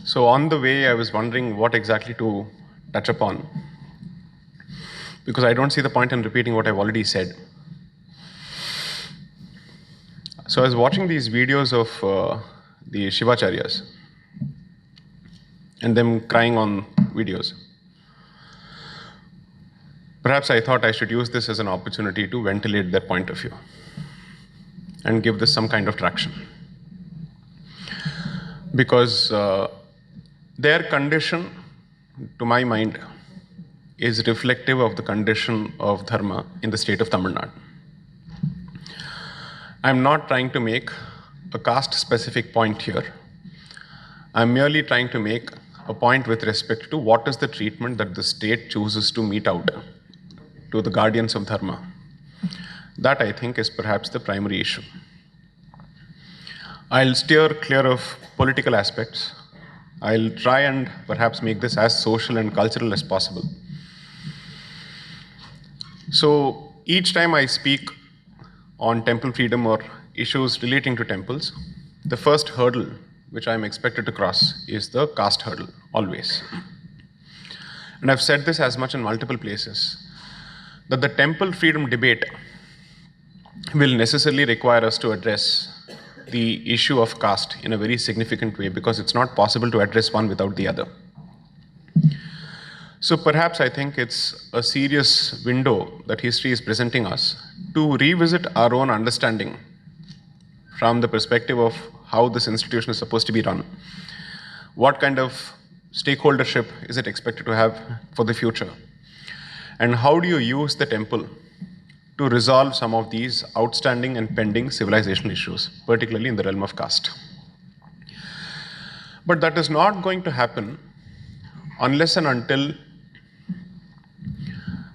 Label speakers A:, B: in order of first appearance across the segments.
A: So on the way, I was wondering what exactly to touch upon, because I don't see the point in repeating what I've already said. So I was watching these videos of the Shivacharyas and them crying on videos. Perhaps I thought I should use this as an opportunity to ventilate their point of view and give this some kind of traction. Because their condition, to my mind, is reflective of the condition of dharma in the state of Tamil Nadu. I'm not trying to make a caste-specific point here. I'm merely trying to make a point with respect to what is the treatment that the state chooses to mete out to the guardians of dharma. That, I think, is perhaps the primary issue. I'll steer clear of political aspects. I'll try and perhaps make this as social and cultural as possible. So each time I speak on temple freedom or issues relating to temples, the first hurdle which I'm expected to cross is the caste hurdle, always. And I've said this as much in multiple places, that the temple freedom debate will necessarily require us to address the issue of caste in a very significant way, because it's not possible to address one without the other. So perhaps I think it's a serious window that history is presenting us to revisit our own understanding from the perspective of how this institution is supposed to be run. What kind of stakeholdership is it expected to have for the future? And how do you use the temple to resolve some of these outstanding and pending civilization issues, particularly in the realm of caste? But that is not going to happen unless and until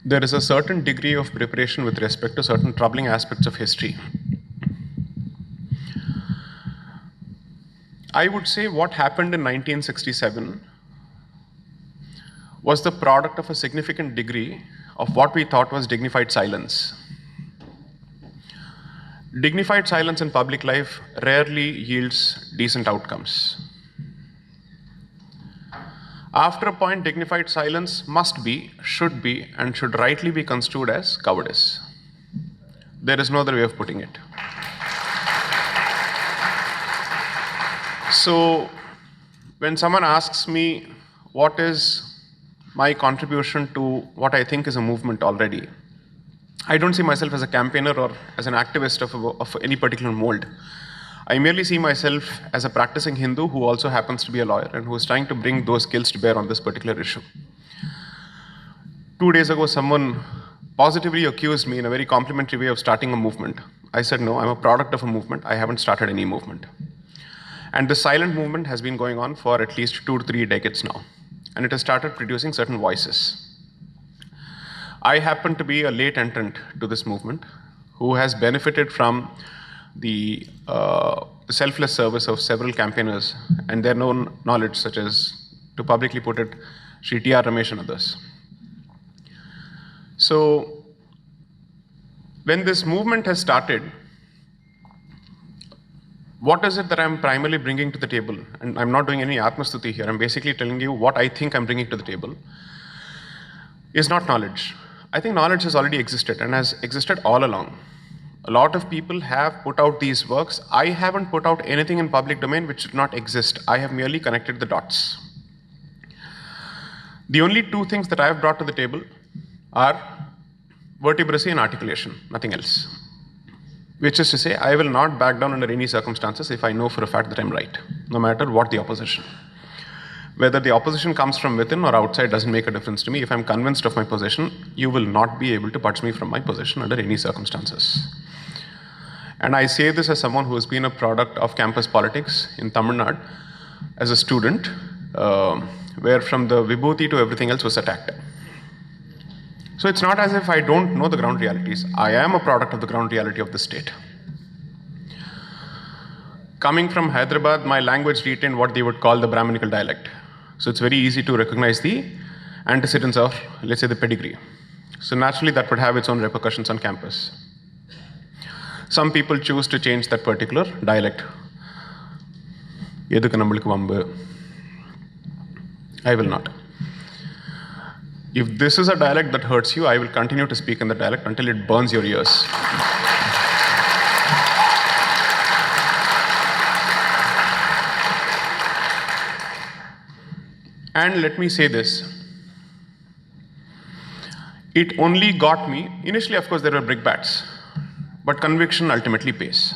A: there is a certain degree of preparation with respect to certain troubling aspects of history. I would say what happened in 1967 was the product of a significant degree of what we thought was dignified silence. Dignified silence in public life rarely yields decent outcomes. After a point, dignified silence must be, should be, and should rightly be construed as cowardice. There is no other way of putting it. So, when someone asks me what is my contribution to what I think is a movement already, I don't see myself as a campaigner or as an activist of any particular mold. I merely see myself as a practicing Hindu who also happens to be a lawyer and who is trying to bring those skills to bear on this particular issue. 2 days ago, someone positively accused me in a very complimentary way of starting a movement. I said, no, I'm a product of a movement. I haven't started any movement. And the silent movement has been going on for at least 2 to 3 decades now. And it has started producing certain voices. I happen to be a late entrant to this movement who has benefited from the selfless service of several campaigners and their known knowledge, such as, to publicly put it, Shri T.R. Ramesh and others. So, when this movement has started, what is it that I'm primarily bringing to the table? And I'm not doing any Atmastuti here. I'm basically telling you what I think I'm bringing to the table is not knowledge. I think knowledge has already existed and has existed all along. A lot of people have put out these works. I haven't put out anything in public domain which did not exist. I have merely connected the dots. The only 2 things that I have brought to the table are vertebracy and articulation, nothing else. Which is to say, I will not back down under any circumstances if I know for a fact that I'm right, no matter what the opposition. Whether the opposition comes from within or outside doesn't make a difference to me. If I'm convinced of my position, you will not be able to budge me from my position under any circumstances. And I say this as someone who has been a product of campus politics in Tamil Nadu as a student, where from the Vibhuti to everything else was attacked. So it's not as if I don't know the ground realities. I am a product of the ground reality of the state. Coming from Hyderabad, my language retained what they would call the Brahminical dialect. So it's very easy to recognize the antecedents of, let's say, the pedigree. So naturally that would have its own repercussions on campus. Some people choose to change that particular dialect. எதுக்கு நம்மளுக்கு வம்பு? I will not. If this is a dialect that hurts you, I will continue to speak in the dialect until it burns your ears. And let me say this. It only got me, initially of course there were brickbats, but conviction ultimately pays.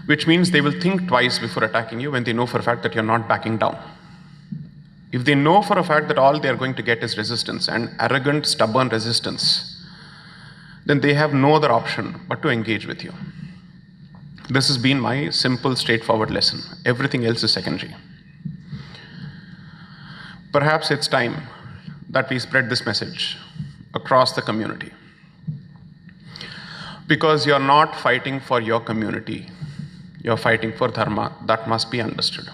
A: Which means they will think twice before attacking you when they know for a fact that you're not backing down. If they know for a fact that all they're going to get is resistance, and arrogant, stubborn resistance, then they have no other option but to engage with you. This has been my simple, straightforward lesson. Everything else is secondary. Perhaps it's time that we spread this message across the community. Because you're not fighting for your community, you're fighting for dharma. That must be understood.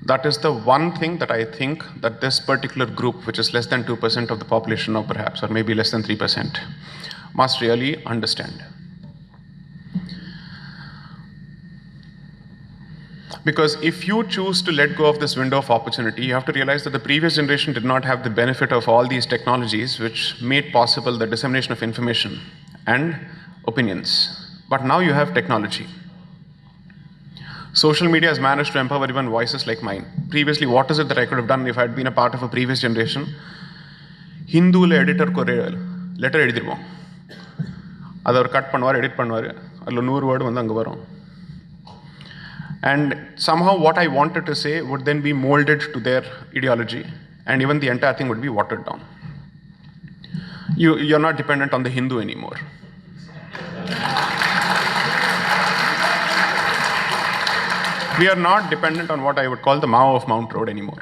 A: That is the one thing that I think that this particular group, which is less than 2% of the population, or perhaps, or maybe less than 3%, must really understand. Because if you choose to let go of this window of opportunity, you have to realize that the previous generation did not have the benefit of all these technologies which made possible the dissemination of information and opinions. But now you have technology. Social media has managed to empower even voices like mine. Previously, what is it that I could have done if I had been a part of a previous generation? Hindu editor ko letter எழுதிருவோம். அதை அவர் cut பண்ணுவார், edit பண்ணுவார், அதில் 100 word வந்து அங்கே வரும். And somehow what I wanted to say would then be molded to their ideology, and even the entire thing would be watered down. You're not dependent on the Hindu anymore. We are not dependent on what I would call the Mao of Mount Road anymore.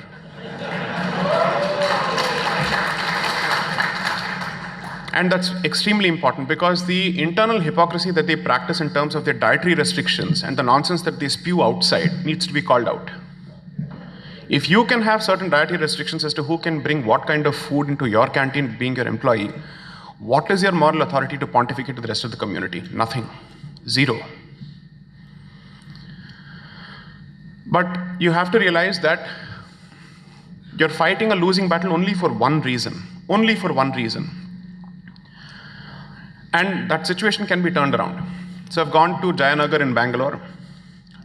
A: And that's extremely important because the internal hypocrisy that they practice in terms of their dietary restrictions and the nonsense that they spew outside needs to be called out. If you can have certain dietary restrictions as to who can bring what kind of food into your canteen being your employee, what is your moral authority to pontificate to the rest of the community? Nothing. Zero. But you have to realize that you're fighting a losing battle only for one reason. Only for one reason. And that situation can be turned around. So I've gone to Jayanagar in Bangalore.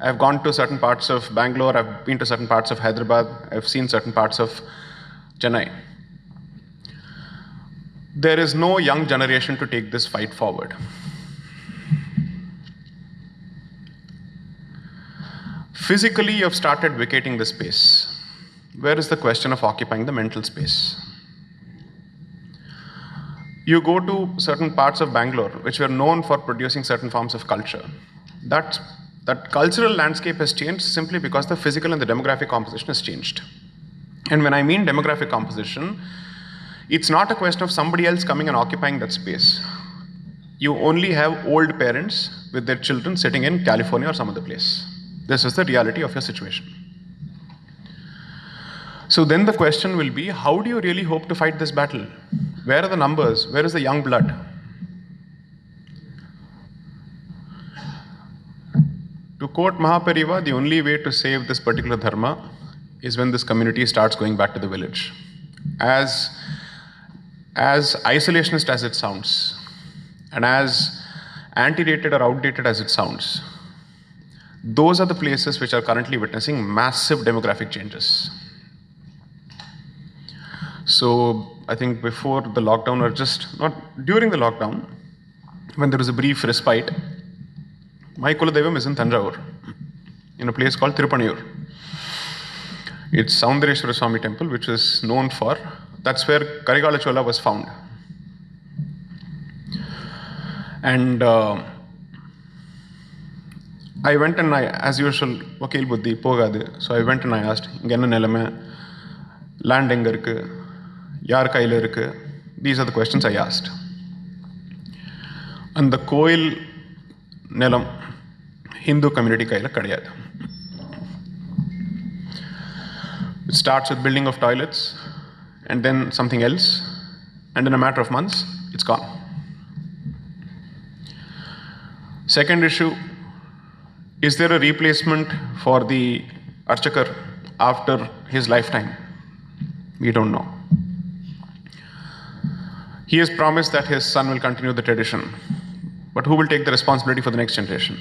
A: I've gone to certain parts of Bangalore. I've been to certain parts of Hyderabad. I've seen certain parts of Chennai. There is no young generation to take this fight forward. Physically, you've started vacating the space. Where is the question of occupying the mental space? You go to certain parts of Bangalore, which were known for producing certain forms of culture. That cultural landscape has changed simply because the physical and the demographic composition has changed. And when I mean demographic composition, it's not a question of somebody else coming and occupying that space. You only have old parents with their children sitting in California or some other place. This is the reality of your situation. So then the question will be, how do you really hope to fight this battle? Where are the numbers? Where is the young blood? To quote Mahapariva, the only way to save this particular dharma is when this community starts going back to the village. As isolationist as it sounds, and as antidated or outdated as it sounds, those are the places which are currently witnessing massive demographic changes. So I think before the lockdown, or just not during the lockdown, when there was a brief respite, my Kuladevam is in Tanjavur, in a place called Tirupaniyur. It's Soundareshwara Swami temple, which is known for, that's where Karigala Chola was found. And I went and as usual, Vakil Buddhi, Pogadu. So I went and I asked, Ingenna Nelame, land enga irukku, yaar kaiyila irukku? These are the questions I asked. And the Koil Nelam, Hindu community kaiyila kadiyadu. It starts with building of toilets, and then something else, and in a matter of months, it's gone. Second issue, is there a replacement for the Archakar after his lifetime? We don't know. He has promised that his son will continue the tradition. But who will take the responsibility for the next generation?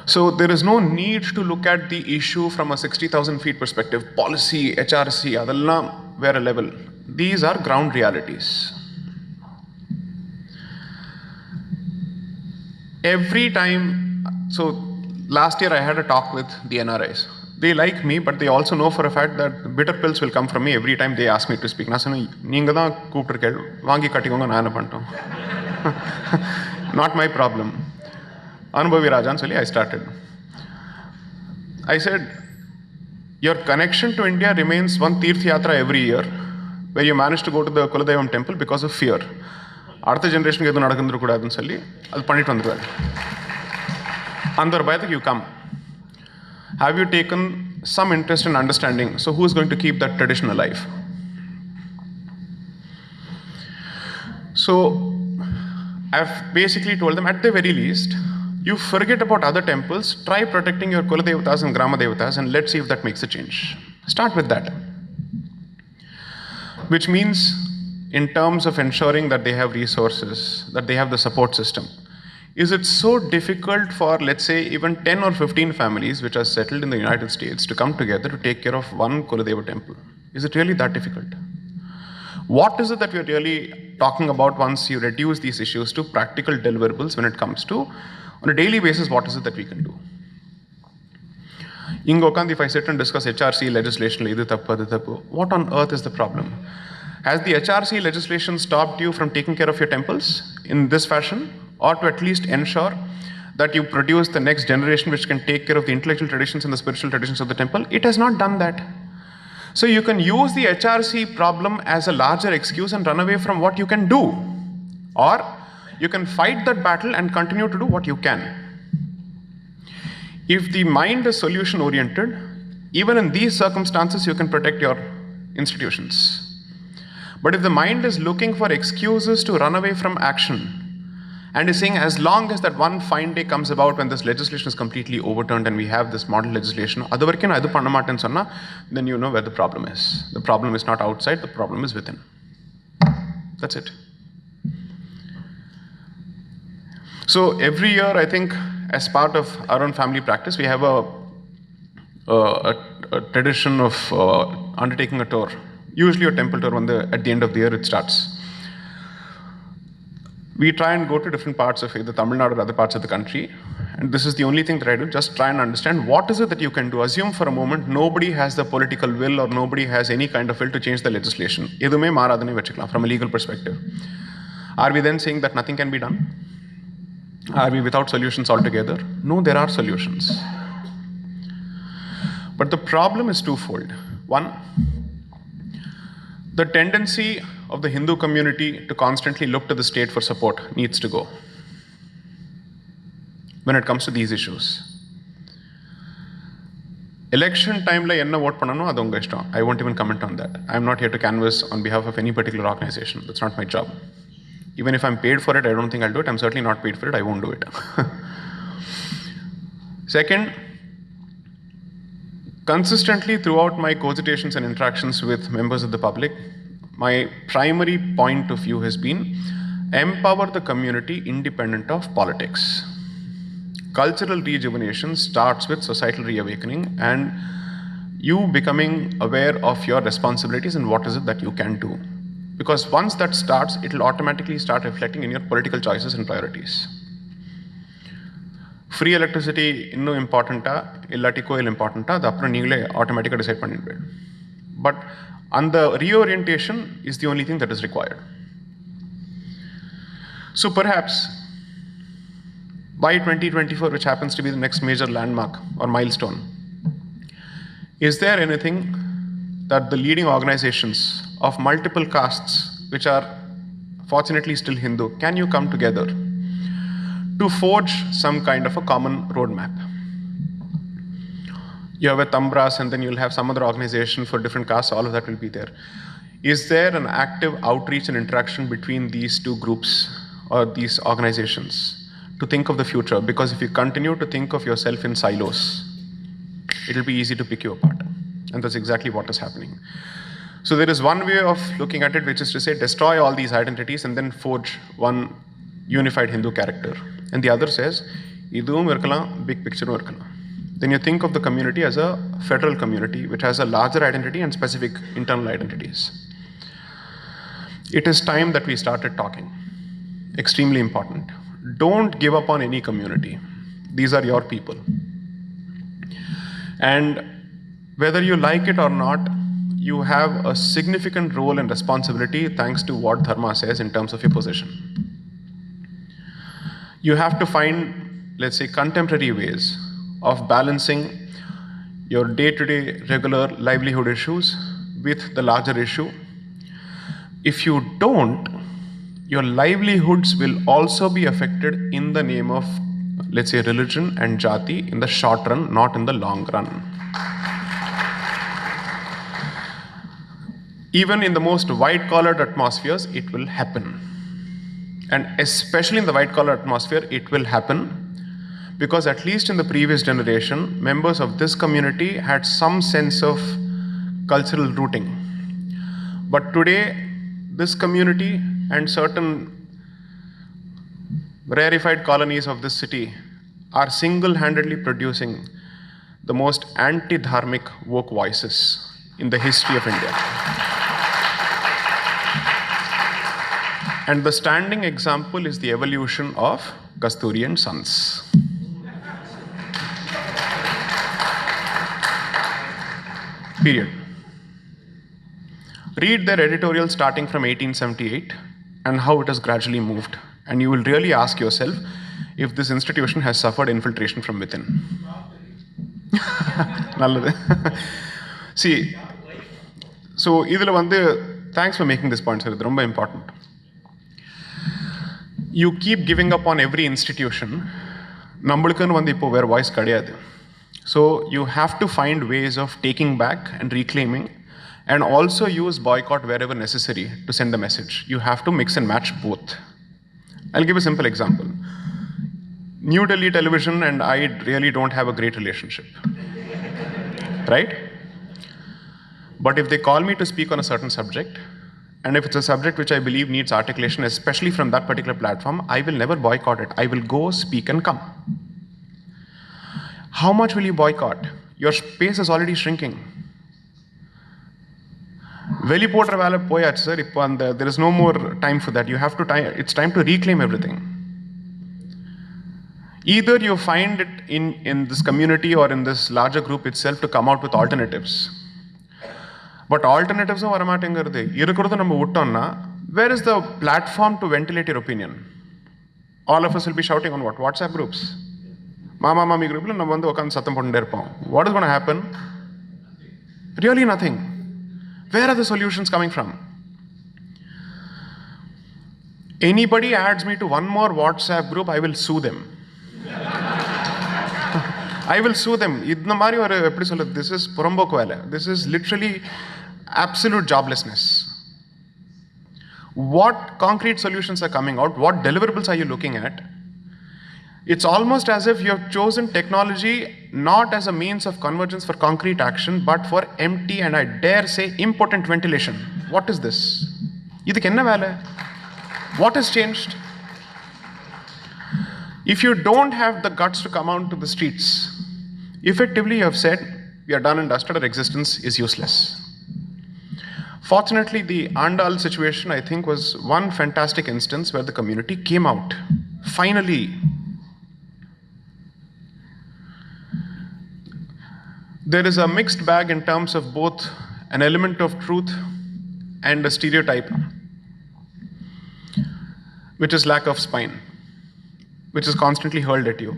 A: So there is no need to look at the issue from a 60,000 feet perspective. Policy, HRC, adalla vera level. These are ground realities. Every time, so last year I had a talk with the NRIs. They like me, but they also know for a fact that bitter pills will come from me every time they ask me to speak. Not my problem. Anubhavi Rajan Sali, I started. I said, your connection to India remains one Tirth Yatra every year, where you manage to go to the Kuladevam temple because of fear. Artha generation ke edu nadakandru kudadanu solli adu pannittu vanduvaru. Andar bayathu you come. Have you taken some interest in understanding? So who is going to keep that tradition alive? So I've basically told them, at the very least, you forget about other temples, try protecting your Kuladevatas and Grama Devatas, and let's see if that makes a change. Start with that. Which means, in terms of ensuring that they have resources, that they have the support system, is it so difficult for, let's say, even 10 or 15 families which are settled in the United States to come together to take care of one Kuladeva temple? Is it really that difficult? What is it that we are really talking about once you reduce these issues to practical deliverables when it comes to, on a daily basis, what is it that we can do? Ingokand, if I sit and discuss HRC legislation, what on earth is the problem? Has the HRC legislation stopped you from taking care of your temples in this fashion? Or to at least ensure that you produce the next generation which can take care of the intellectual traditions and the spiritual traditions of the temple? It has not done that. So you can use the HRC problem as a larger excuse and run away from what you can do. Or you can fight that battle and continue to do what you can. If the mind is solution oriented, even in these circumstances you can protect your institutions. But if the mind is looking for excuses to run away from action, and is saying, as long as that one fine day comes about when this legislation is completely overturned and we have this model legislation, then you know where the problem is. The problem is not outside, the problem is within. That's it. So every year, I think, as part of our own family practice, we have a tradition of undertaking a tour. Usually a temple tour at the end of the year it starts. We try and go to different parts of either Tamil Nadu or other parts of the country. And this is the only thing that I do, just try and understand what is it that you can do. Assume for a moment, nobody has the political will or nobody has any kind of will to change the legislation. From a legal perspective. Are we then saying that nothing can be done? Are we without solutions altogether? No, there are solutions. But the problem is twofold. One, the tendency of the Hindu community to constantly look to the state for support needs to go when it comes to these issues. Election time la enna vote pannano adu unga ishtam. I won't even comment on that. I'm not here to canvass on behalf of any particular organization. That's not my job. Even if I'm paid for it, I don't think I'll do it. I'm certainly not paid for it. I won't do it. Second, consistently throughout my cogitations and interactions with members of the public, my primary point of view has been empower the community independent of politics. Cultural rejuvenation starts with societal reawakening and you becoming aware of your responsibilities and what is it that you can do. Because once that starts, it will automatically start reflecting in your political choices and priorities. Free electricity inno importanta, illati coil importanta, the appra neegle automatically decide pannidbe. But and the reorientation is the only thing that is required. So perhaps by 2024, which happens to be the next major landmark or milestone, is there anything that the leading organizations of multiple castes, which are fortunately still Hindu, can you come together to forge some kind of a common roadmap? You have a Tambras and then you'll have some other organization for different castes, all of that will be there. Is there an active outreach and interaction between these two groups or these organizations to think of the future, because if you continue to think of yourself in silos, it'll be easy to pick you apart. And that's exactly what is happening. So there is one way of looking at it, which is to say, destroy all these identities and then forge one unified Hindu character. And the other says, idum irkalam, big picture irkalam. Then you think of the community as a federal community, which has a larger identity and specific internal identities. It is time that we started talking. Extremely important. Don't give up on any community. These are your people. And whether you like it or not, you have a significant role and responsibility thanks to what Dharma says in terms of your position. You have to find, let's say, contemporary ways of balancing your day-to-day regular livelihood issues with the larger issue. If you don't, your livelihoods will also be affected in the name of, let's say, religion and jati in the short run, not in the long run. Even in the most white-collared atmospheres, it will happen. And especially in the white-collar atmosphere, it will happen because at least in the previous generation, members of this community had some sense of cultural rooting. But today, this community and certain rarefied colonies of this city are single-handedly producing the most anti-dharmic woke voices in the history of India. And the standing example is the evolution of Kasturi and Sons. Period. Read their editorial starting from 1878 and how it has gradually moved. And you will really ask yourself if this institution has suffered infiltration from within. See, so thanks for making this point, sir. It's very important. You keep giving up on every institution. Where voice kadiyadu. So you have to find ways of taking back and reclaiming, and also use boycott wherever necessary to send a message. You have to mix and match both. I'll give a simple example. New Delhi television and I really don't have a great relationship. Right? But if they call me to speak on a certain subject, and if it's a subject which I believe needs articulation, especially from that particular platform, I will never boycott it. I will go, speak, and come. How much will you boycott? Your space is already shrinking. There is no more time for that. It's time to reclaim everything. Either you find it in this community or in this larger group itself to come out with alternatives. But alternatives are where is the platform to ventilate your opinion? All of us will be shouting on what? WhatsApp groups. Mama Mami group. What is going to happen? Really nothing. Where are the solutions coming from? Anybody adds me to one more WhatsApp group, I will sue them. I will sue them. This is Purambok. This is literally absolute joblessness. What concrete solutions are coming out? What deliverables are you looking at? It's almost as if you have chosen technology not as a means of convergence for concrete action, but for empty and I dare say impotent ventilation. What is this? What has changed? If you don't have the guts to come out to the streets, effectively you have said, we are done and dusted, our existence is useless. Fortunately, the Andal situation, I think, was one fantastic instance where the community came out. Finally. There is a mixed bag in terms of both an element of truth and a stereotype, which is lack of spine, which is constantly hurled at you.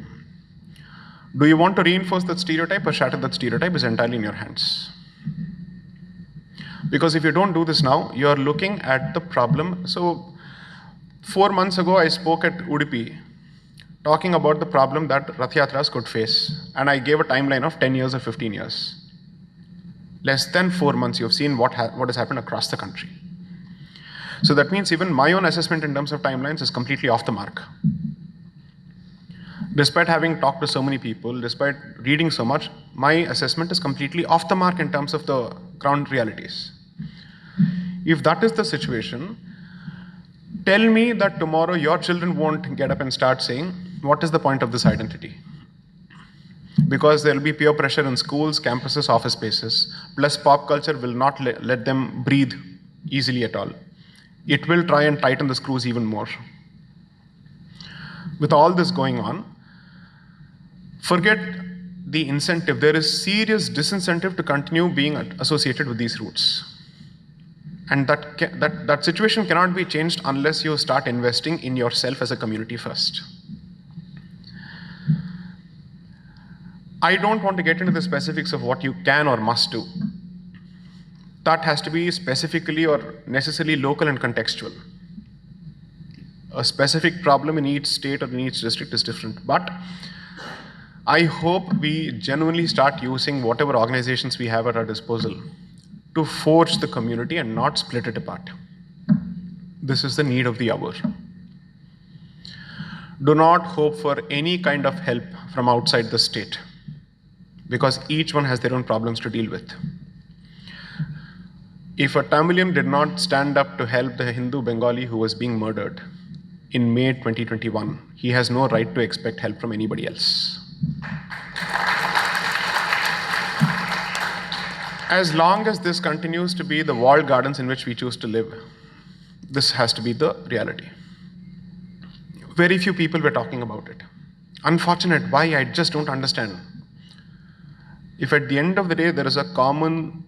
A: Do you want to reinforce that stereotype or shatter that stereotype is entirely in your hands. Because if you don't do this now, you are looking at the problem. So 4 months ago, I spoke at Udupi, talking about the problem that Rath Yatras could face. And I gave a timeline of 10 years or 15 years. Less than 4 months, you've seen what has happened across the country. So that means even my own assessment in terms of timelines is completely off the mark. Despite having talked to so many people, despite reading so much, my assessment is completely off the mark in terms of the ground realities. If that is the situation, tell me that tomorrow your children won't get up and start saying, what is the point of this identity? Because there will be peer pressure in schools, campuses, office spaces, plus pop culture will not let them breathe easily at all. It will try and tighten the screws even more. With all this going on, forget the incentive. There is serious disincentive to continue being associated with these roots. And that situation cannot be changed unless you start investing in yourself as a community first. I don't want to get into the specifics of what you can or must do. That has to be specifically or necessarily local and contextual. A specific problem in each state or in each district is different. But I hope we genuinely start using whatever organizations we have at our disposal to forge the community and not split it apart. This is the need of the hour. Do not hope for any kind of help from outside the state, because each one has their own problems to deal with. If a Tamilian did not stand up to help the Hindu Bengali who was being murdered in May 2021, he has no right to expect help from anybody else. As long as this continues to be the walled gardens in which we choose to live, this has to be the reality. Very few people were talking about it. Unfortunate, why? I just don't understand. If at the end of the day there is a common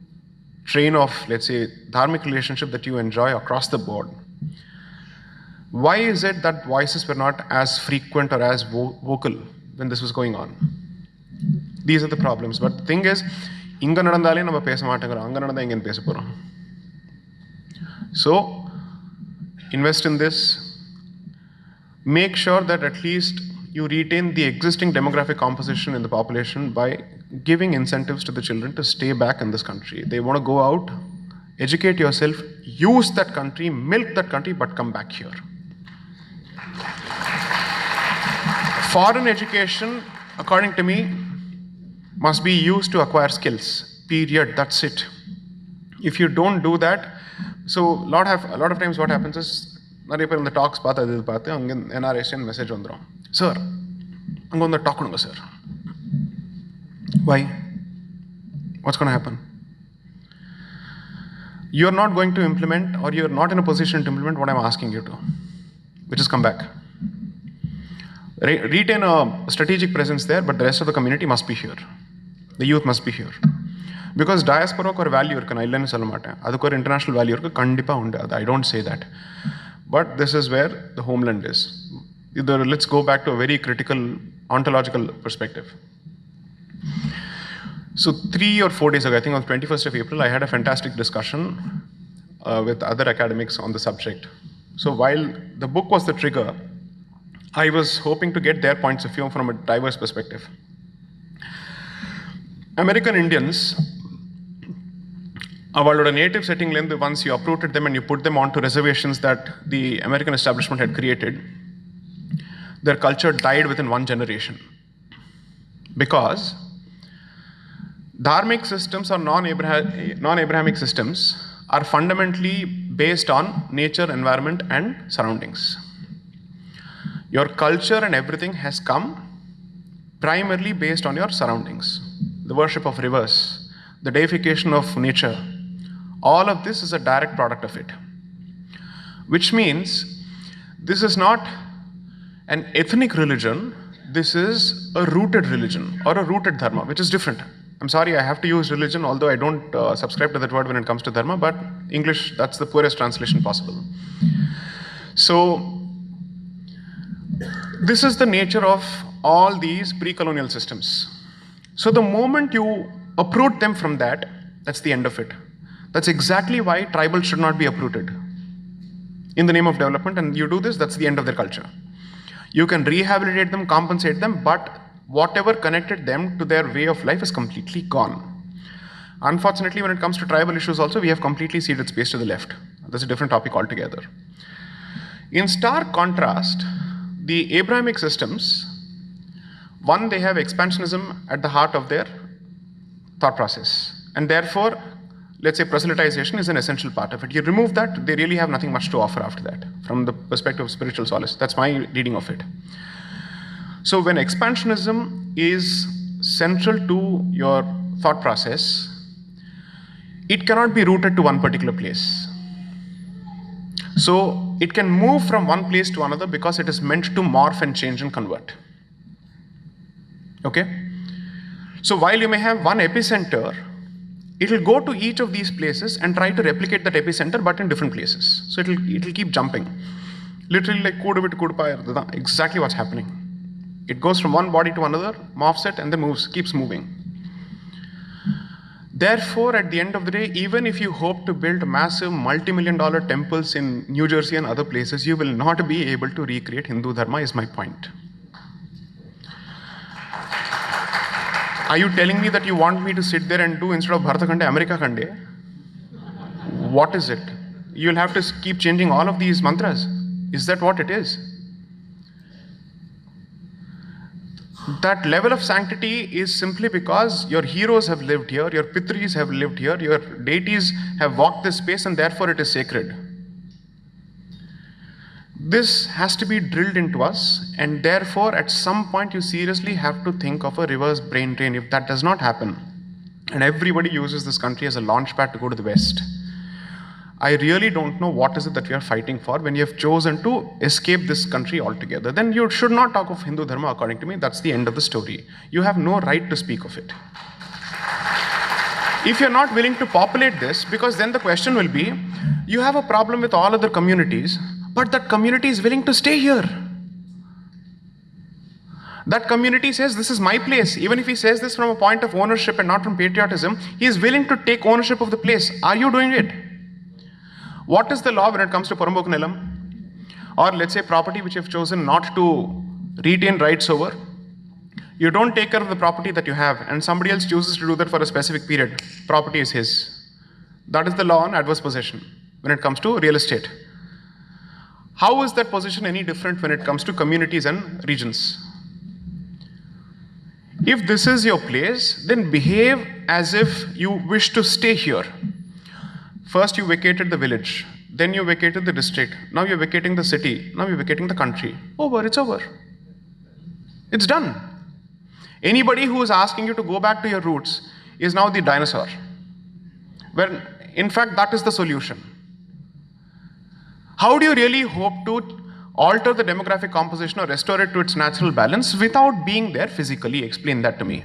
A: train of, let's say, dharmic relationship that you enjoy across the board, why is it that voices were not as frequent or as vocal when this was going on? These are the problems. But the thing is, inga nadandale nama pesa maatengrom, anga nadandha inga pesa porom. So, invest in this. Make sure that at least you retain the existing demographic composition in the population by giving incentives to the children to stay back in this country. They want to go out, educate yourself, use that country, milk that country, but come back here. Foreign education, according to me, must be used to acquire skills, period, that's it. If you don't do that, so a lot of times what happens is, நிறைய பேர் இந்த tax பார்த்து அங்கே என்ஆர்எஸ்என் message வந்துடும், sir அங்கே வந்து talk கொடுங்க sir. Why? What's going to happen? You're not going to implement, or you're not in a position to implement what I'm asking you to, which is come back. Retain a strategic presence there, but the rest of the community must be here. The youth must be here. Because diaspora ku or value irukku, na illanu solla maten. Adukku or international value irukku, kandipa undu. I don't say that. But this is where the homeland is. Let's go back to a very critical ontological perspective. So 3 or 4 days ago, I think on the 21st of April, I had a fantastic discussion with other academics on the subject. So while the book was the trigger, I was hoping to get their points of view from a diverse perspective. American Indians, avaloda native setting lend, once you uprooted them and you put them onto reservations that the American establishment had created, their culture died within 1 generation. Because dharmic systems or non-Abrahamic systems are fundamentally based on nature, environment, and surroundings. Your culture and everything has come primarily based on your surroundings. The worship of rivers, the deification of nature, all of this is a direct product of it. Which means this is not an ethnic religion, this is a rooted religion or a rooted dharma, which is different. I'm sorry, I have to use religion, although I don't subscribe to that word when it comes to dharma, but English, that's the poorest translation possible. So, this is the nature of all these pre-colonial systems. So the moment you uproot them from that, that's the end of it. That's exactly why tribal should not be uprooted. In the name of development, and you do this, that's the end of their culture. You can rehabilitate them, compensate them, but whatever connected them to their way of life is completely gone. Unfortunately, when it comes to tribal issues also, we have completely ceded space to the left. That's a different topic altogether. In stark contrast, the Abrahamic systems One, they have expansionism at the heart of their thought process. And therefore, let's say proselytization is an essential part of it. You remove that, they really have nothing much to offer after that, from the perspective of spiritual solace. That's my reading of it. So when expansionism is central to your thought process, it cannot be rooted to one particular place. So it can move from one place to another because it is meant to morph and change and convert. Okay? So while you may have one epicenter, it will go to each of these places and try to replicate that epicenter, but in different places. So it will keep jumping. Literally like kudu vittu kudu paayirudha, exactly what's happening. It goes from one body to another, morphs it, and then keeps moving. Therefore, at the end of the day, even if you hope to build massive multi-million-dollar temples in New Jersey and other places, you will not be able to recreate Hindu Dharma, is my point. Are you telling me that you want me to sit there and do, instead of Bharata Khande, America Khande? What is it? You'll have to keep changing all of these mantras. Is that what it is? That level of sanctity is simply because your heroes have lived here, your pitris have lived here, your deities have walked this space, and therefore it is sacred. This has to be drilled into us, and therefore at some point you seriously have to think of a reverse brain drain. If that does not happen, and everybody uses this country as a launch pad to go to the West, I really don't know what is it that we are fighting for when you have chosen to escape this country altogether. Then you should not talk of Hindu Dharma, according to me. That's the end of the story. You have no right to speak of it. If you're not willing to populate this, because then the question will be, you have a problem with all other communities, but that community is willing to stay here. That community says, this is my place. Even if he says this from a point of ownership and not from patriotism, he is willing to take ownership of the place. Are you doing it? What is the law when it comes to Porambok Nilam? Or let's say property which you've chosen not to retain rights over. You don't take care of the property that you have, and somebody else chooses to do that for a specific period. Property is his. That is the law on adverse possession when it comes to real estate. How is that position any different when it comes to communities and regions? If this is your place, then behave as if you wish to stay here. First you vacated the village, then you vacated the district, now you're vacating the city, now you're vacating the country. Over, it's over. It's done. Anybody who is asking you to go back to your roots is now the dinosaur. When in fact that is the solution. How do you really hope to alter the demographic composition or restore it to its natural balance without being there physically? Explain that to me.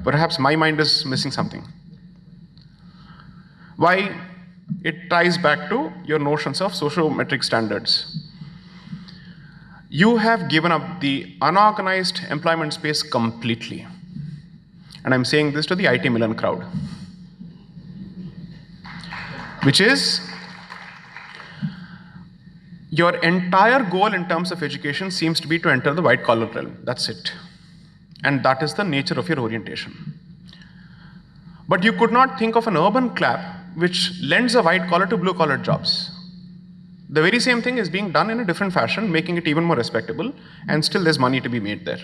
A: Perhaps my mind is missing something. Why? It ties back to your notions of sociometric standards. You have given up the unorganized employment space completely. And I'm saying this to the IT Milan crowd. Which is, your entire goal in terms of education seems to be to enter the white collar realm. That's it. And that is the nature of your orientation. But you could not think of an urban clap which lends a white collar to blue collar jobs. The very same thing is being done in a different fashion, making it even more respectable, and still there's money to be made there.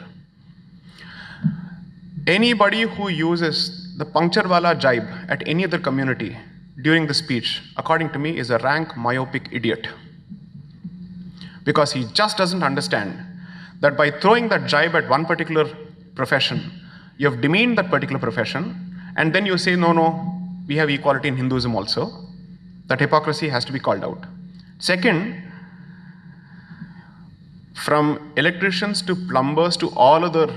A: Anybody who uses the puncture wala jibe at any other community during the speech, according to me, is a rank myopic idiot. Because he just doesn't understand that by throwing that jibe at one particular profession, you have demeaned that particular profession, and then you say, no, we have equality in Hinduism also. That hypocrisy has to be called out. Second, from electricians to plumbers to all other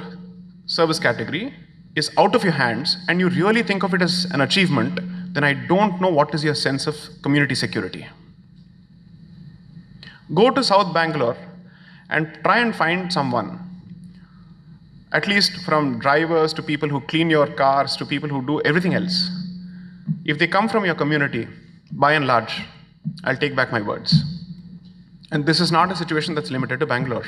A: service category is out of your hands, and you really think of it as an achievement, then I don't know what is your sense of community security. Go to South Bangalore and try and find someone, at least from drivers to people who clean your cars to people who do everything else. If they come from your community, by and large, I'll take back my words. And this is not a situation that's limited to Bangalore.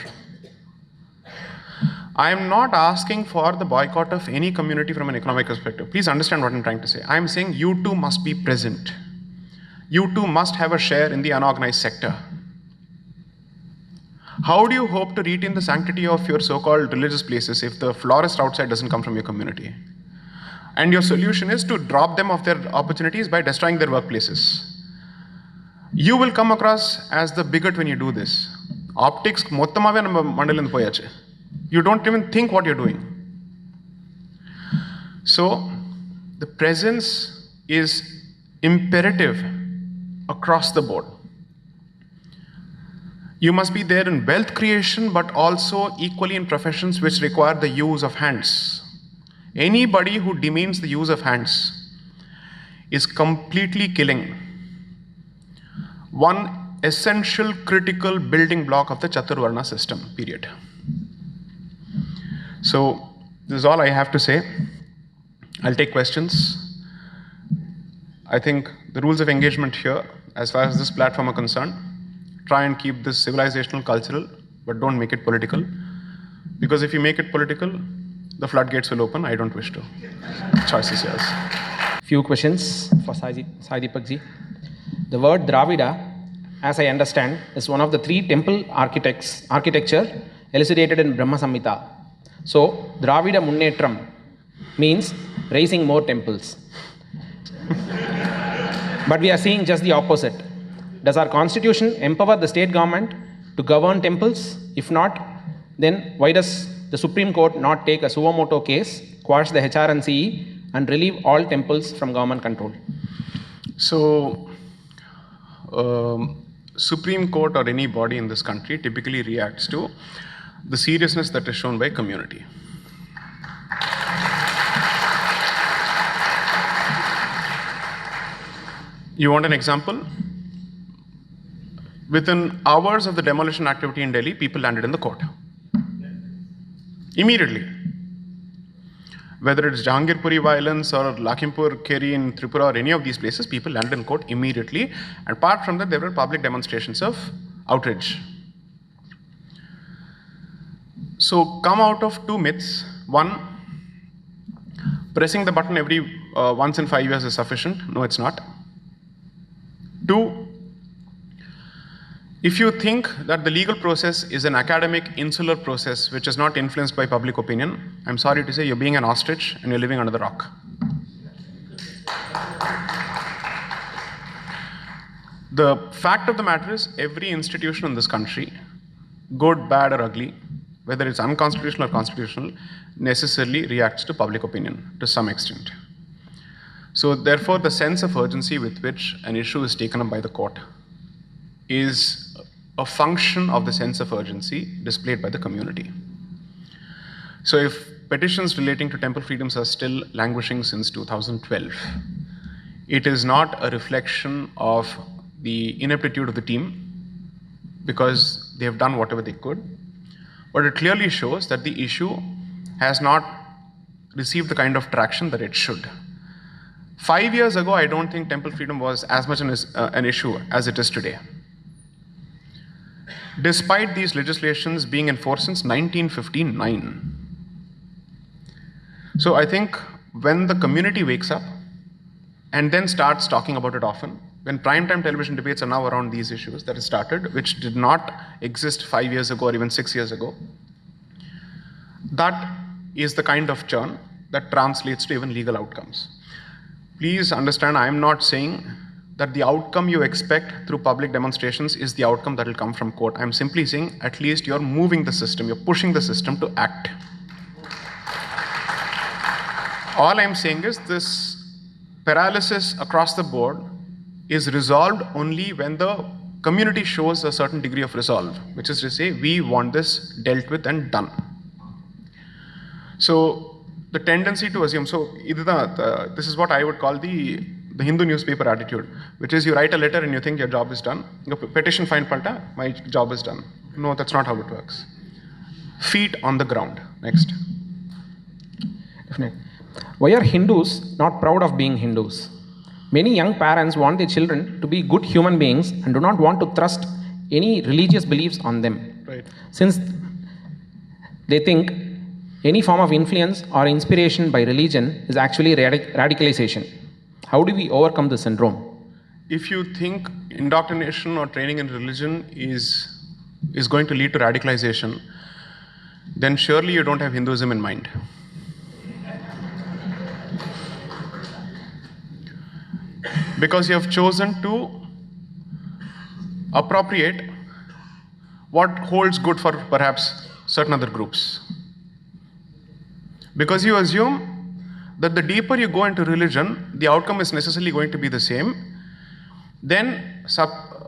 A: I am not asking for the boycott of any community from an economic perspective. Please understand what I'm trying to say. I am saying you too must be present. You too must have a share in the unorganized sector. How do you hope to retain the sanctity of your so-called religious places if the florist outside doesn't come from your community? And your solution is to drop them of their opportunities by destroying their workplaces. You will come across as the bigot when you do this. Optics, you don't even think what you're doing. So, the presence is imperative across the board. You must be there in wealth creation, but also equally in professions which require the use of hands. Anybody who demeans the use of hands is completely killing one essential critical building block of the Chaturvarna system, period. So, this is all I have to say. I'll take questions. I think the rules of engagement here, as far as this platform are concerned, try and keep this civilizational, cultural, but don't make it political. Because if you make it political, the floodgates will open. I don't wish to. Choice is yours.
B: Few questions for Sai Deepak ji. The word Dravida, as I understand, is one of the 3 temple architecture elucidated in Brahma Samhita. So, Dravida Munnetram means raising more temples. But we are seeing just the opposite. Does our constitution empower the state government to govern temples? If not, then why does the Supreme Court not take a suo moto case, quash the HRNCE, and relieve all temples from government control?
A: So, Supreme Court or any body in this country typically reacts to the seriousness that is shown by community. You want an example? Within hours of the demolition activity in Delhi, people landed in the court. Immediately. Whether it's Jahangirpuri violence or Lakhimpur Kheri in Tripura or any of these places, people landed in court immediately. And apart from that, there were public demonstrations of outrage. So come out of 2 myths. One, pressing the button every once in 5 years is sufficient. No, it's not. 2, if you think that the legal process is an academic, insular process which is not influenced by public opinion, I'm sorry to say you're being an ostrich and you're living under the rock. The fact of the matter is, every institution in this country, good, bad, or ugly, whether it's unconstitutional or constitutional, necessarily reacts to public opinion to some extent. So therefore, the sense of urgency with which an issue is taken up by the court is a function of the sense of urgency displayed by the community. So if petitions relating to temple freedoms are still languishing since 2012, it is not a reflection of the ineptitude of the team, because they have done whatever they could, but it clearly shows that the issue has not received the kind of traction that it should. 5 years ago, I don't think temple freedom was as much an issue as it is today, despite these legislations being enforced since 1959. So I think when the community wakes up and then starts talking about it often, when primetime television debates are now around these issues that have started, which did not exist 5 years ago or even 6 years ago, that is the kind of churn that translates to even legal outcomes. Please understand, I am not saying that the outcome you expect through public demonstrations is the outcome that will come from court. I'm simply saying at least you're moving the system, you're pushing the system to act. All I'm saying is this paralysis across the board is resolved only when the community shows a certain degree of resolve, which is to say, we want this dealt with and done. So the tendency to assume, this is what I would call the Hindu newspaper attitude, which is you write a letter and you think your job is done. You petition fine palta, my job is done. No, that's not how it works. Feet on the ground. Next.
B: Definitely. Why are Hindus not proud of being Hindus? Many young parents want their children to be good human beings and do not want to thrust any religious beliefs on them.
A: Right.
B: Since they think any form of influence or inspiration by religion is actually radicalization. How do we overcome this syndrome?
A: If you think indoctrination or training in religion is is going to lead to radicalization, then surely you don't have Hinduism in mind. Because you have chosen to appropriate what holds good for perhaps certain other groups. Because you assume that the deeper you go into religion, the outcome is necessarily going to be the same, then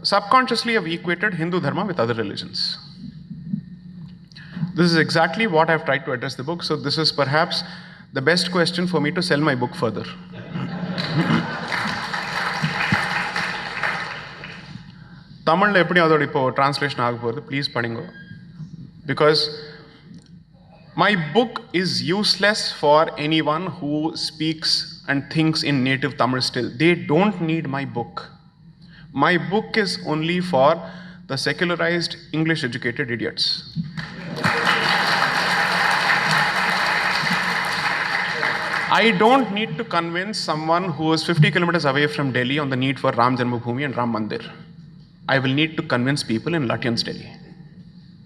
A: subconsciously you have equated Hindu Dharma with other religions. This is exactly what I've tried to address the book, so this is perhaps the best question for me to sell my book further. Tamil eppadi adoda ipo translation agapodhu, please padingo. Because my book is useless for anyone who speaks and thinks in native Tamil still. They don't need my book. My book is only for the secularized English educated idiots. I don't need to convince someone who is 50 kilometers away from Delhi on the need for Ram Janmabhoomi and Ram Mandir. I will need to convince people in Lutyens, Delhi.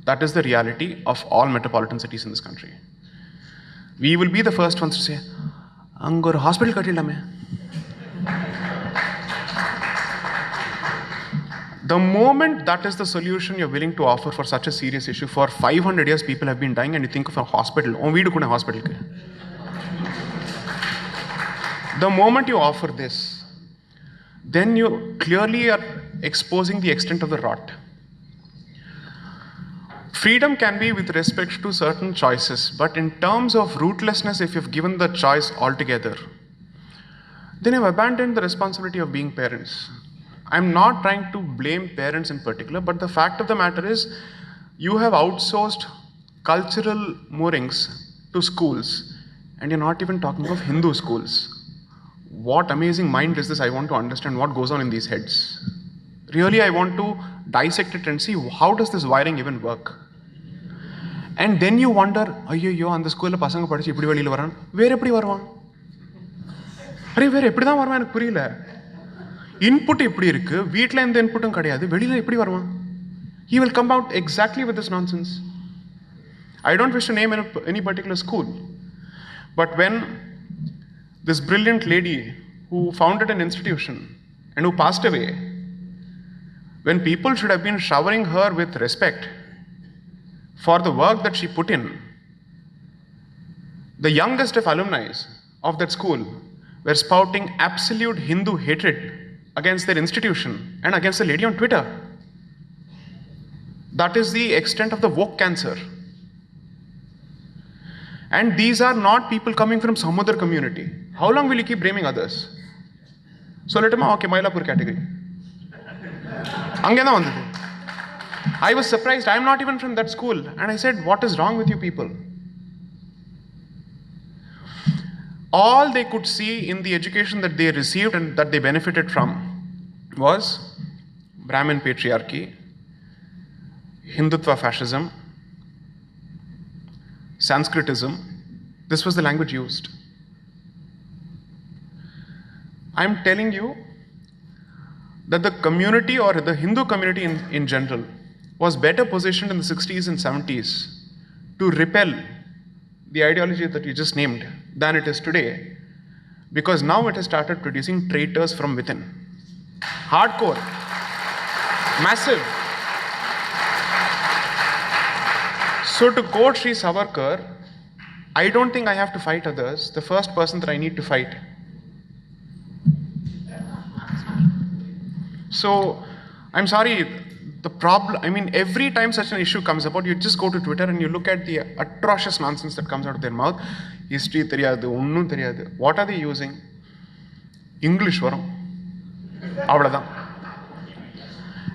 A: That is the reality of all metropolitan cities in this country. We will be the first ones to say, "Angur hospital kattidame." The moment that is the solution you're willing to offer for such a serious issue, for 500 years people have been dying and you think of a hospital, oh, we do kuna hospital ke. The moment you offer this, then you clearly are exposing the extent of the rot. Freedom can be with respect to certain choices, but in terms of rootlessness, if you've given the choice altogether, then you've abandoned the responsibility of being parents. I'm not trying to blame parents in particular, but the fact of the matter is, you have outsourced cultural moorings to schools, and you're not even talking of Hindu schools. What amazing mind is this? I want to understand what goes on in these heads. Really, I want to dissect it and see how does this wiring even work. And then you wonder, ஐயோ அந்த ஸ்கூலில் பசங்க படிச்சு இப்படி வெளியில் வரான், வேறு எப்படி வருவான்? வேறு எப்படி தான் வருவான் எனக்கு புரியல. இன்புட் இப்படி இருக்கு, வீட்டில் எந்த இன்புட்டும் கிடையாது, வெளியில் எப்படி வருவான்? He will come out exactly with this nonsense. I don't wish to name any particular school, but when this brilliant lady who founded an institution and who passed away, when people should have been showering her with respect for the work that she put in, the youngest of alumni of that school were spouting absolute Hindu hatred against their institution and against the lady on Twitter. That is the extent of the woke cancer. And these are not people coming from some other community. How long will you keep blaming others? So let me, okay, Mailapur category. Angena vandadu. I was surprised. I am not even from that school. And I said, what is wrong with you people? All they could see in the education that they received and that they benefited from was Brahmin patriarchy, Hindutva fascism, Sanskritism. This was the language used. I'm telling you that the community or the Hindu community in general was better positioned in the 60s and 70s to repel the ideology that you just named than it is today, because now it has started producing traitors from within. Hardcore. Massive. So to quote Shri Savarkar, I don't think I have to fight others. The first person that I need to fight. So, I'm sorry, the problem, I mean, every time such an issue comes about, you just go to Twitter and you look at the atrocious nonsense that comes out of their mouth. History theriyadu, onnum theriyadu. What are they using? English varum. Avladhan.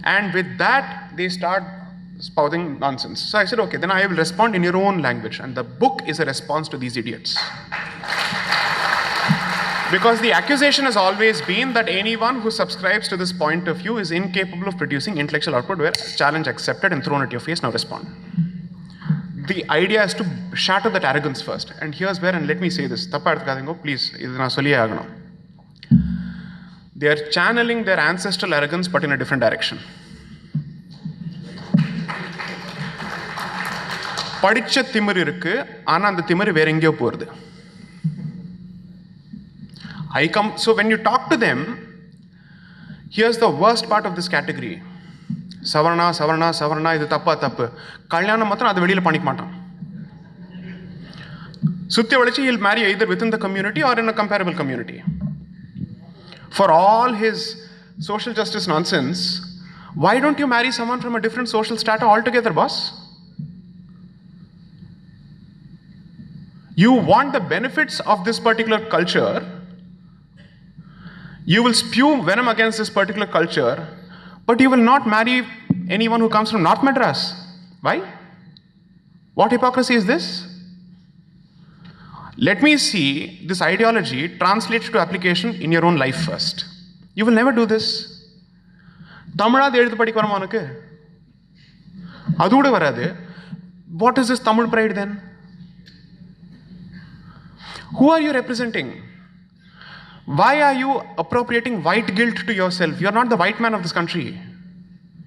A: And with that, they start spouting nonsense. So I said, okay, then I will respond in your own language. And the book is a response to these idiots. Because the accusation has always been that anyone who subscribes to this point of view is incapable of producing intellectual output where challenge accepted and thrown at your face, now respond. The idea is to shatter that arrogance first. And here's where, and let me say this, please, they are channeling their ancestral arrogance but in a different direction. படிச்ச திமிரு இருக்கு, ஆனா அந்த திமிரு வேற எங்கேயோ போறது. So when you talk to them, here's the worst part of this category. சவரணா சவரணா சவரணா, இது தப்பு. கல்யாணம் மாத்திரம் அது வெளியில பண்ணிக்க மாட்டான். சுத்தி வளைச்சு he'll marry either within the community or in a comparable community. For all his social justice nonsense, why don't you marry someone from a different social strata altogether, boss? You want the benefits of this particular culture, you will spew venom against this particular culture, but you will not marry anyone who comes from North Madras. Why? What hypocrisy is this? Let me see this ideology translated to application in your own life first. You will never do this. தமிழாவது எழுத்து படிக்க வரமா உனக்கு? அது கூட வராது. What is this Tamil pride then? Who are you representing? Why are you appropriating white guilt to yourself? You are not the white man of this country.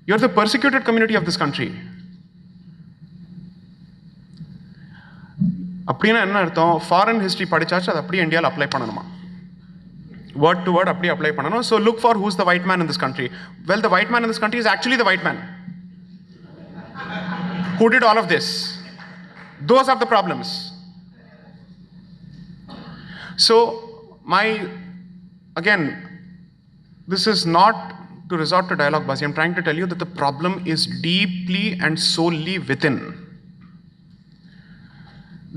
A: You are the persecuted community of this country. அப்படின்னா என்ன அர்த்தம்? Foreign history படிச்சாச்சு அது அப்படியே இந்தியாவில் apply பண்ணணுமா? Word to word அப்படியே apply பண்ணணும். So look for who's the white man in this country. Well, the white man in this country is actually the white man who did all of this. Those are the problems. So again, this is not to resort to dialogue, Basi. I'm trying to tell you that the problem is deeply and solely within.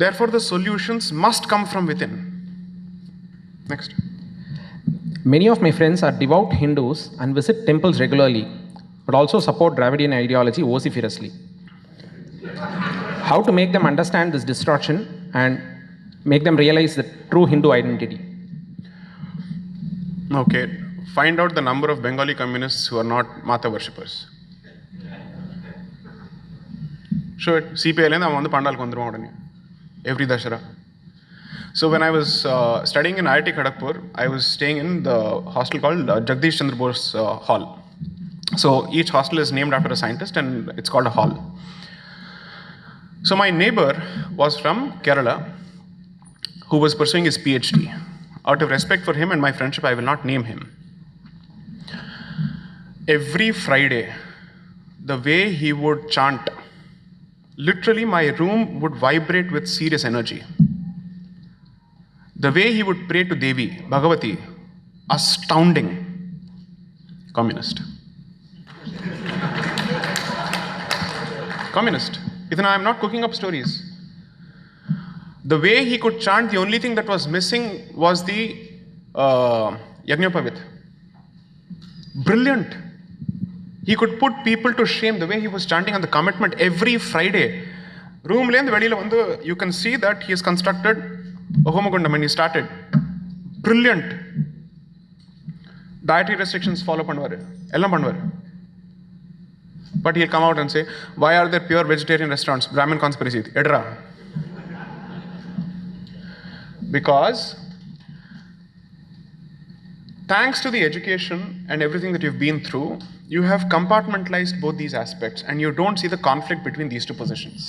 A: Therefore, the solutions must come from within. Next.
B: Many of my friends are devout Hindus and visit temples regularly, but also support Dravidian ideology vociferously. How to make them understand this distortion and make them realize the true Hindu identity?
A: Okay. Find out the number of Bengali communists who are not Mata worshippers. Sure. CPL and I'm on the Pandal Kondru every Dashara. So when I was studying in IIT Kharagpur, I was staying in the hostel called Jagdish Chandra Bose Hall. So each hostel is named after a scientist and it's called a hall. So my neighbor was from Kerala who was pursuing his PhD. Out of respect for him and my friendship, I will not name him. Every Friday, the way he would chant, literally my room would vibrate with serious energy. The way he would pray to Devi, Bhagavati, astounding. Communist. Communist. Even I am not cooking up stories. The way he could chant, the only thing that was missing was the Yajnopavit. Brilliant. He could put people to shame the way he was chanting on the commitment every Friday. Room length, you can see that he has constructed a homogundam when he started. Brilliant. Dietary restrictions follow panvaru. Ellam panvaru. But he'll come out and say, why are there pure vegetarian restaurants? Brahmin conspiracy. Edra. Because thanks to the education and everything that you've been through, you have compartmentalized both these aspects and you don't see the conflict between these two positions.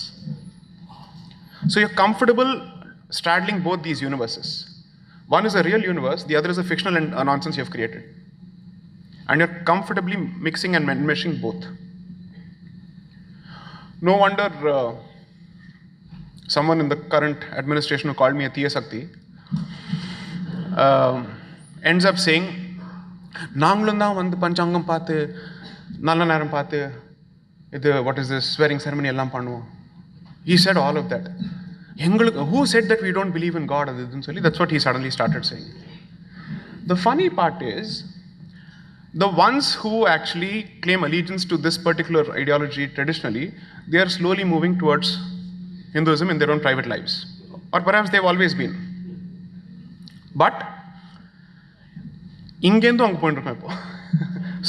A: So you're comfortable straddling both these universes. One is a real universe, the other is a fictional and a nonsense you've created. And you're comfortably mixing and meshing both. No wonder someone in the current administration who called me a Thiya Sakti ends up saying, நாங்களும் தான் வந்து பஞ்சாங்கம் பார்த்து நல்ல நேரம் பார்த்து இது what is this swearing ceremony எல்லாம் பண்ணுவோம். He said all of that. Who said that we don't believe in God? That's what he suddenly started saying. The funny part is, the ones who actually claim allegiance to this particular ideology traditionally, they are slowly moving towards Hinduism in their own private lives. Or perhaps they've always been. But,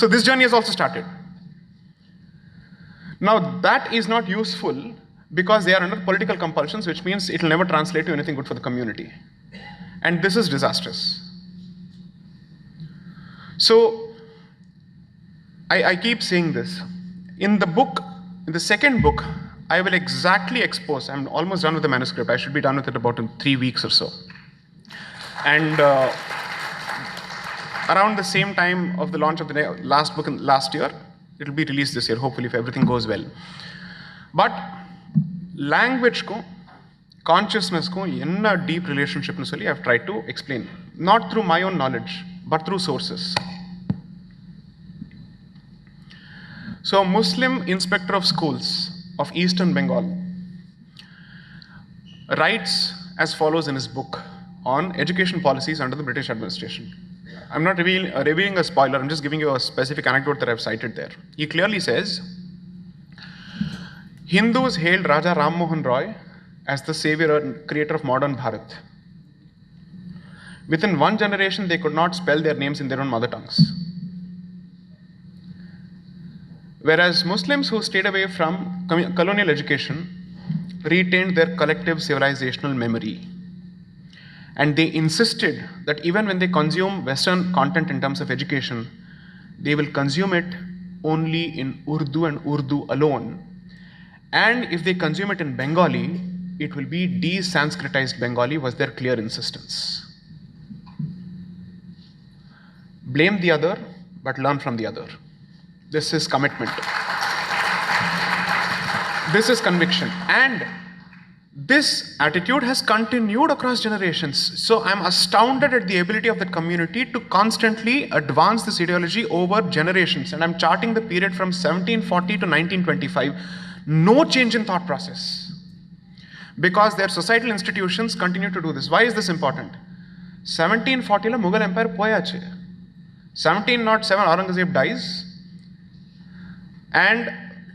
A: so this journey has also started. Now that is not useful because they are under political compulsions, which means it will never translate to anything good for the community. And this is disastrous. So, I keep saying this. In the book, in the second book, I will exactly expose, I'm almost done with the manuscript, I should be done with it about in 3 weeks or so. And around the same time of the launch of the last book last year, it will be released this year, hopefully, if everything goes well. But language ko, consciousness ko, enna deep relationship nu solli I have tried to explain. Not through my own knowledge, but through sources. So, Muslim Inspector of Schools of Eastern Bengal writes as follows in his book on education policies under the British administration. I'm not revealing a spoiler, I'm just giving you a specific anecdote that I've cited there. He clearly says, Hindus hailed Raja Ram Mohan Roy as the savior and creator of modern Bharath. Within one generation, they could not spell their names in their own mother tongues. Whereas Muslims who stayed away from colonial education retained their collective civilizational memory. And they insisted that even when they consume Western content in terms of education, they will consume it only in Urdu and Urdu alone. And if they consume it in Bengali, it will be de-Sanskritized Bengali, was their clear insistence. Blame the other, but learn from the other. This is commitment. This is conviction. And this attitude has continued across generations. So I'm astounded at the ability of that community to constantly advance this ideology over generations. And I'm charting the period from 1740 to 1925. No change in thought process. Because their societal institutions continue to do this. Why is this important? 1740 la Mughal Empire poyache. 1707 Aurangzeb dies. And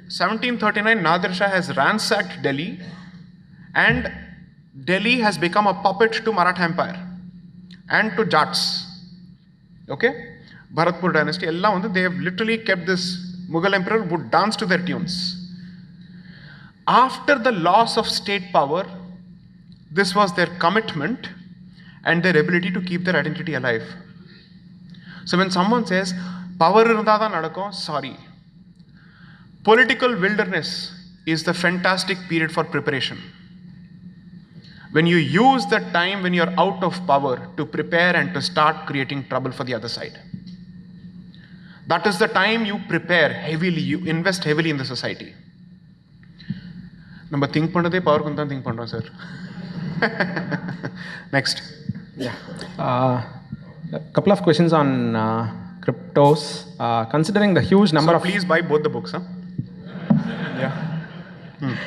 A: 1739 Nadir Shah has ransacked Delhi. And Delhi has become a puppet to Maratha Empire and to Jats. Okay? Bharatpur dynasty, they have literally kept this Mughal emperor would dance to their tunes. After the loss of state power, this was their commitment and their ability to keep their identity alive. So when someone says, power irundada nadakkum, sorry. Political wilderness is the fantastic period for preparation. When you use the time when you're out of power to prepare and to start creating trouble for the other side. That is the time you prepare heavily, you invest heavily in the society. Number think pandade power kunta think pandra sir. Next.
B: Yeah. A couple of questions on cryptos. Considering the huge number of...
A: please buy both the books, huh? Yeah.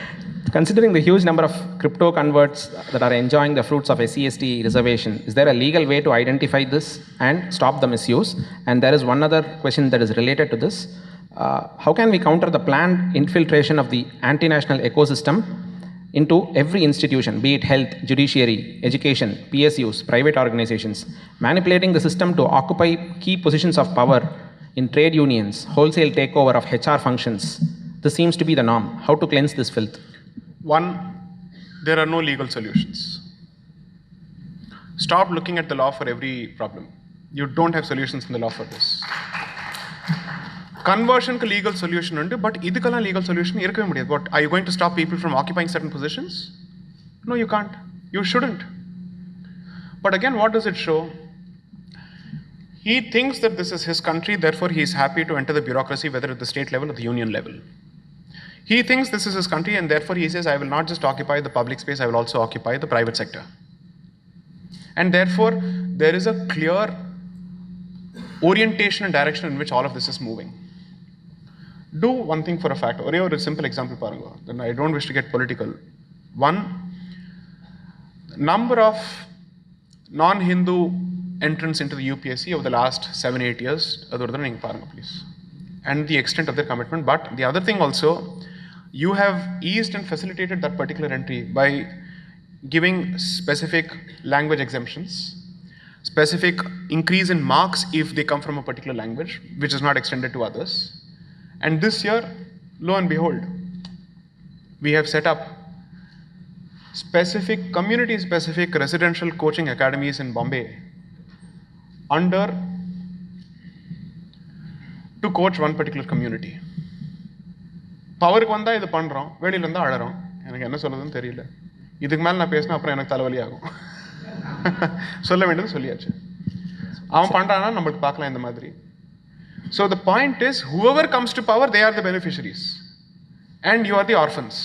B: Considering the huge number of crypto converts that are enjoying the fruits of SCST reservation, is there a legal way to identify this and stop the misuse? And there is one other question that is related to this. How can we counter the planned infiltration of the anti-national ecosystem into every institution, be it health, judiciary, education, PSUs, private organizations, manipulating the system to occupy key positions of power in trade unions, wholesale takeover of HR functions? This seems to be the norm. How to cleanse this filth?
A: One, there are no legal solutions. Stop looking at the law for every problem. You don't have solutions in the law for this. Conversion ka legal solution undu, but idukala legal solution irukave mudiyadhu. What, are you going to stop people from occupying certain positions? No, you can't. You shouldn't. But again, what does it show? He thinks that this is his country, therefore he is happy to enter the bureaucracy, whether at the state level or the union level. He thinks this is his country and therefore he says, I will not just occupy the public space, I will also occupy the private sector. And therefore, there is a clear orientation and direction in which all of this is moving. Do one thing for a fact. Or a simple example, Parango. Then I don't wish to get political. One, number of non-Hindu entrants into the UPSC over the last 7-8 years, please. And the extent of their commitment. But the other thing also, you have eased and facilitated that particular entry by giving specific language exemptions, specific increase in marks if they come from a particular language, which is not extended to others. And this year, lo and behold, we have set up specific, community-specific residential coaching academies in Bombay to coach one particular community. பவருக்கு வந்தால் இது பண்ணுறோம், வெளியில் இருந்தால் அழறோம். எனக்கு என்ன சொல்கிறதுன்னு தெரியல. இதுக்கு மேலே நான் பேசினா அப்புறம் எனக்கு தலைவலி ஆகும். சொல்ல வேண்டியது சொல்லியாச்சு. அவன் பண்ணுறான்னா நம்மளுக்கு பார்க்கலாம் இந்த மாதிரி. So the point is, whoever comes to power, they are the beneficiaries. And you are the orphans.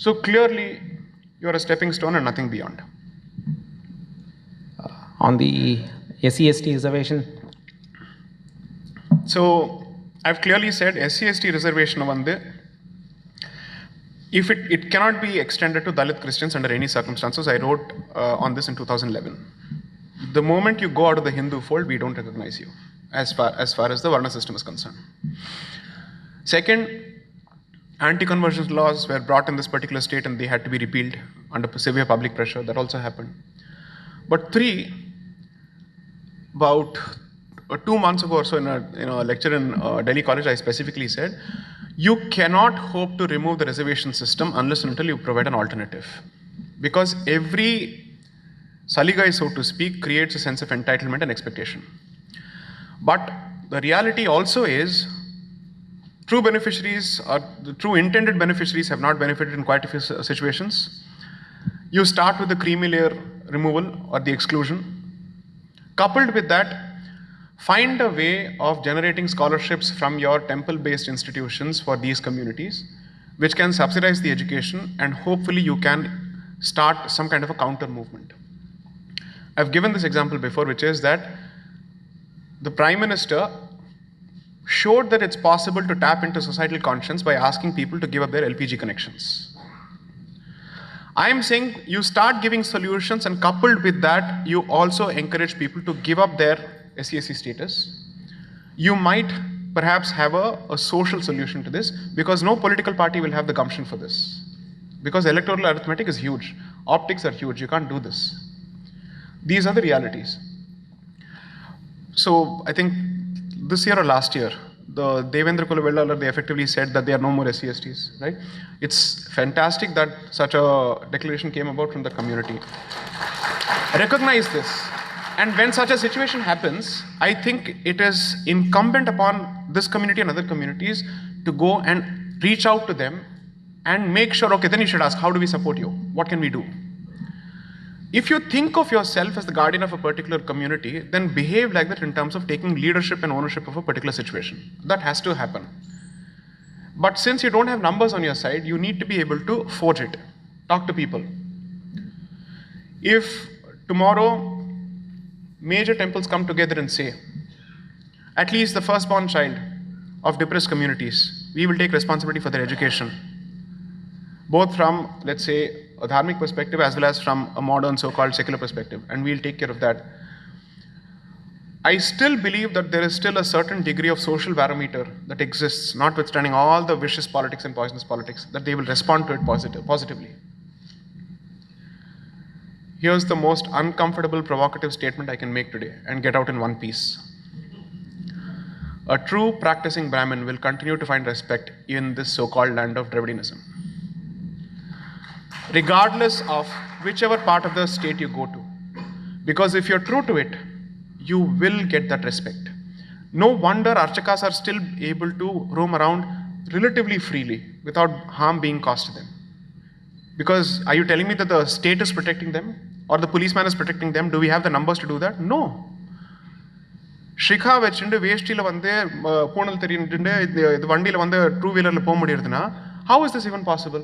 A: So clearly, you are a stepping stone and nothing beyond.
B: On the SC/ST reservation.
A: So I've clearly said SC/ST reservation if it cannot be extended to Dalit Christians under any circumstances. I wrote on this in 2011. The moment you go out of the Hindu fold, we don't recognize you as far as the Varna system is concerned. Second, anti-conversion laws were brought in this particular state and they had to be repealed under severe public pressure. That also happened. But three, about 2 months ago or so in a lecture in Delhi College, I specifically said, you cannot hope to remove the reservation system unless and until you provide an alternative. Because every saligai, so to speak, creates a sense of entitlement and expectation. But the reality also is, true beneficiaries or the true intended beneficiaries have not benefited in quite a few situations. You start with the creamy layer removal or the exclusion. Coupled with that, find a way of generating scholarships from your temple-based institutions for these communities, which can subsidize the education, and hopefully you can start some kind of a counter movement. I've given this example before, which is that the Prime Minister showed that it's possible to tap into societal conscience by asking people to give up their LPG connections. I am saying you start giving solutions, and coupled with that, you also encourage people to give up their SC/ST status. You might perhaps have a social solution to this, because no political party will have the gumption for this. Because electoral arithmetic is huge. Optics are huge. You can't do this. These are the realities. So I think this year or last year, the Devendra Kulavellalar, they effectively said that there are no more SC/STs, right? It's fantastic that such a declaration came about from the community. Recognize this. And when such a situation happens, I think it is incumbent upon this community and other communities to go and reach out to them and make sure, okay, then you should ask, how do we support you? What can we do? If you think of yourself as the guardian of a particular community, then behave like that in terms of taking leadership and ownership of a particular situation. That has to happen. But since you don't have numbers on your side, you need to be able to forge it. Talk to people. If tomorrow major temples come together and say, at least the firstborn child of depressed communities, we will take responsibility for their education, both from, let's say, a dharmic perspective as well as from a modern so-called secular perspective, and we'll take care of that. I still believe that there is still a certain degree of social barometer that exists, notwithstanding all the vicious politics and poisonous politics, that they will respond to it positively. Here's the most uncomfortable, provocative statement I can make today and get out in one piece. A true practicing Brahmin will continue to find respect in this so-called land of Dravidianism, regardless of whichever part of the state you go to. Because if you're true to it, you will get that respect. No wonder Archakas are still able to roam around relatively freely without harm being caused to them. Because are you telling me that the state is protecting them or the policeman is protecting them? Do we have the numbers to do that? No. Shikha vechinde வேஷ்டில வந்து பூனல் தெரியிட்டு இது வண்டியில வந்து 2-wheelerல போக முடியுதுன்னா, how is this even possible?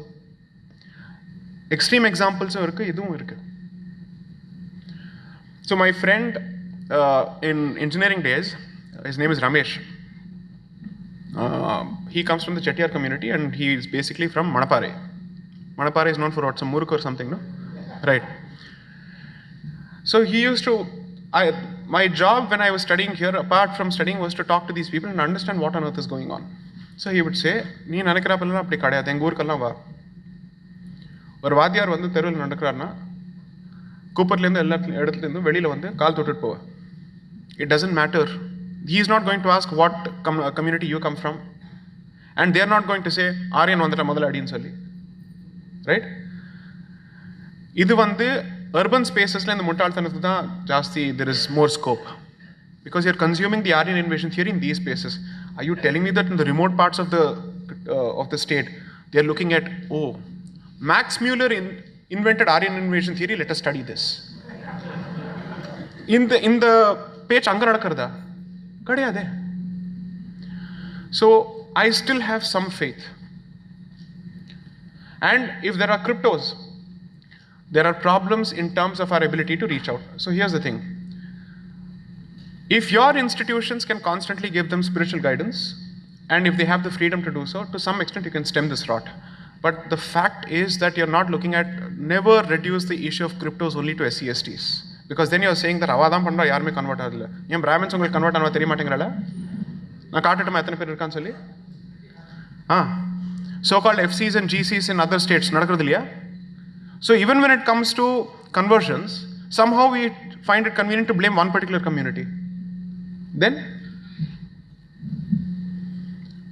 A: Extreme examples irukku, idhum irukku. So my friend in engineering days, his name is Ramesh. He comes from the Chettiar community and he is basically from Manapare. Manapare is known for what, some muruk or something, no? Right. So he used to, my job when I was studying here, apart from studying, was to talk to these people and understand what on earth is going on. So he would say, nee nanakrapalla appadi kadiyadhu, enga oorkalla va. ஒரு வாத்தியார் வந்து தெருவில் நடக்கிறாருன்னா கூப்பர்லேருந்து எல்லா இடத்துலேருந்து வெளியில் வந்து கால் தொட்டுட்டு போவேன். It doesn't matter. He is not going to ask what community you come from, and there not going to say Aryan வந்துட்ட முதல்ல அடின்னு சொல்லி, ரைட்? இது வந்து அர்பன் ஸ்பேசஸில் இந்த முட்டாள்தனத்துக்கு தான் ஜாஸ்தி. There is more scope because you're consuming the Aryan invasion theory in these spaces. Are you telling me that in the remote parts of the of the state, they are looking at, oh, Max Muller invented Aryan invasion theory, let us study this. In the page anga nadakarda kadiyade. So I still have some faith. And if there are cryptos, there are problems in terms of our ability to reach out. So here's the thing. If your institutions can constantly give them spiritual guidance, and if they have the freedom to do so, to some extent you can stem this rot. But the fact is that you're not looking at, never reduce the issue of cryptos only to SCSTs. Because then you're saying that avadam pandra yarume convert agala. Yen Brahmins ungal convert anava theri matingrala? Na kaatittum ethana per irkan solli? So-called FCs and GCs in other states nadakradilliya? So even when it comes to conversions, somehow we find it convenient to blame one particular community. Then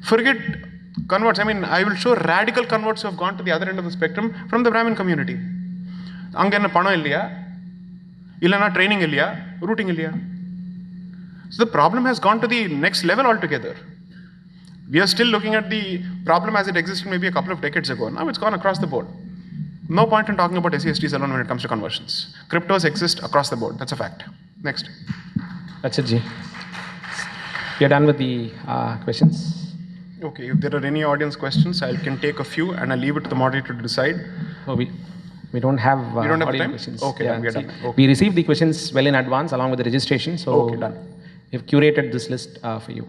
A: forget converts. I mean, I will show radical converts who have gone to the other end of the spectrum from the Brahmin community. Angenna panam illiya, illana training illiya, routing illiya. So the problem has gone to the next level altogether. We are still looking at the problem as it existed maybe a couple of decades ago. Now it's gone across the board. No point in talking about SCSTs alone when it comes to conversions. Cryptos exist across the board. That's a fact. Next.
B: That's it, Ji. You're done with the questions?
A: Okay, if there are any audience questions, I can take a few and I'll leave it to the moderator to decide.
B: Oh, we don't have,
A: we don't have
B: audience
A: time?
B: questions.
A: Okay,
B: yeah,
A: then we are done. Okay.
B: We received the questions well in advance along with the registration. So
A: okay, done.
B: we've curated this list for you.